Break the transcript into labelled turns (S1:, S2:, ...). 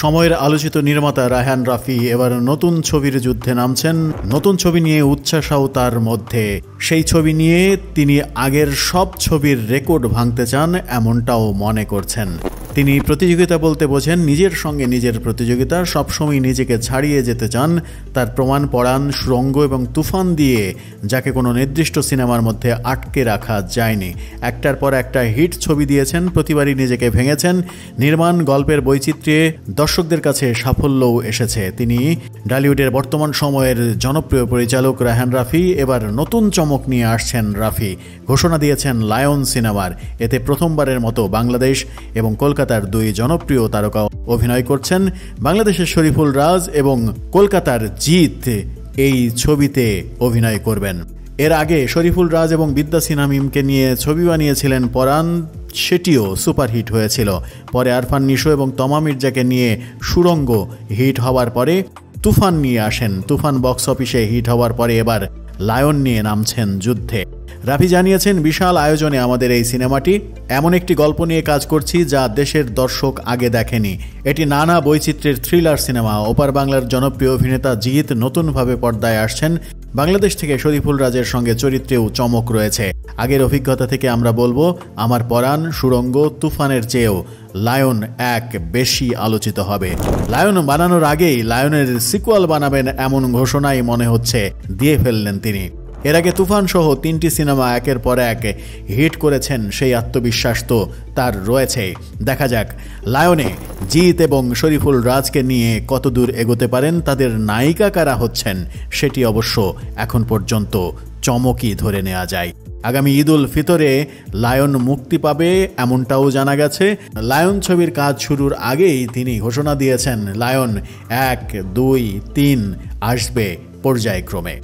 S1: সময়ের আলোচিত নির্মাতা রায়হান রাফি এবার নতুন ছবির যুদ্ধে নামছেন। নতুন ছবি নিয়ে উচ্ছ্বাসও তার মধ্যে। সেই ছবি নিয়ে তিনি আগের সব ছবির রেকর্ড ভাঙতে চান, এমনটাও মনে করছেন। তিনি প্রতিযোগিতা বলতে বোঝেন নিজের সঙ্গে নিজের প্রতিযোগিতা, সবসময় নিজেকে ছাড়িয়ে যেতে চান। তার প্রমাণ পড়ান সুড়ঙ্গ এবং তুফান দিয়ে, যাকে কোনো নির্দিষ্ট সিনেমার মধ্যে আটকে রাখা যায়নি। একটার পর একটা হিট ছবি দিয়েছেন, প্রতিবারই নিজেকে ভেঙেছেন। নির্মাণ গল্পের বৈচিত্র্যে দর্শকদের কাছে সাফল্যও এসেছে। তিনি ঢালিউডের বর্তমান সময়ের জনপ্রিয় পরিচালক রায়হান রাফি। এবার নতুন চমক নিয়ে আসছেন রাফি। ঘোষণা দিয়েছেন লায়ন সিনেমার। এতে প্রথমবারের মতো বাংলাদেশ এবং কলকাতার দুই জনপ্রিয় তারকা অভিনয় করছেন। বাংলাদেশের শরীফুল রাজ এবং কলকাতার জিৎ এই ছবিতে অভিনয় করবেন। এর আগে শরীফুল রাজ এবং বিদ্যা সিনহা মিমকে নিয়ে ছবি বানিয়েছিলেন পরাণ, সেটিও সুপারহিট হয়েছিল। পরে আরফান নিশো এবং তমা মির্জাকে নিয়ে সুড়ঙ্গ হিট হওয়ার পরে তুফান নিয়ে আসেন। তুফান বক্স অফিসে হিট হওয়ার পরে এবার লায়ন নিয়ে নামছেন যুদ্ধে। রাফি জানিয়েছেন, বিশাল আয়োজনে আমাদের এই সিনেমাটি। এমন একটি গল্প নিয়ে কাজ করছি যা দেশের দর্শক আগে দেখেনি। এটি নানা বৈচিত্র্যের থ্রিলার সিনেমা। ওপার বাংলার জনপ্রিয় অভিনেতা জিৎ নতুনভাবে পর্দায় আসছেন। বাংলাদেশ থেকে শরীফুল রাজের সঙ্গে চরিত্রেও চমক রয়েছে। আগের অভিজ্ঞতা থেকে আমরা বলবো, আমার পরাণ, সুড়ঙ্গ, তুফানের চেয়েও লায়ন এক বেশি আলোচিত হবে। লায়ন বানানোর আগেই লায়নের সিকুয়াল বানাবেন এমন ঘোষণাই মনে হচ্ছে দিয়ে ফেললেন তিনি। এর আগে তুফান সহ 3টি সিনেমা একের পর এক হিট করেছেন, সেই আত্মবিশ্বাস তো তার রয়েছে। দেখা যাক লায়নে জিৎ এবং শরীফুল রাজকে নিয়ে কতদূর এগোতে পারেন। তাদের নায়িকা কারা হচ্ছেন সেটি অবশ্য এখন পর্যন্ত চমকই ধরে নেওয়া যায়। আগামী ঈদ উল ফিতরে লায়ন মুক্তি পাবে এমনটাও জানা গেছে। লায়ন ছবির কাজ শুরুর আগেই তিনি ঘোষণা দিয়েছেন লায়ন 1, 2, 3 আসবে পর্যায়ক্রমে।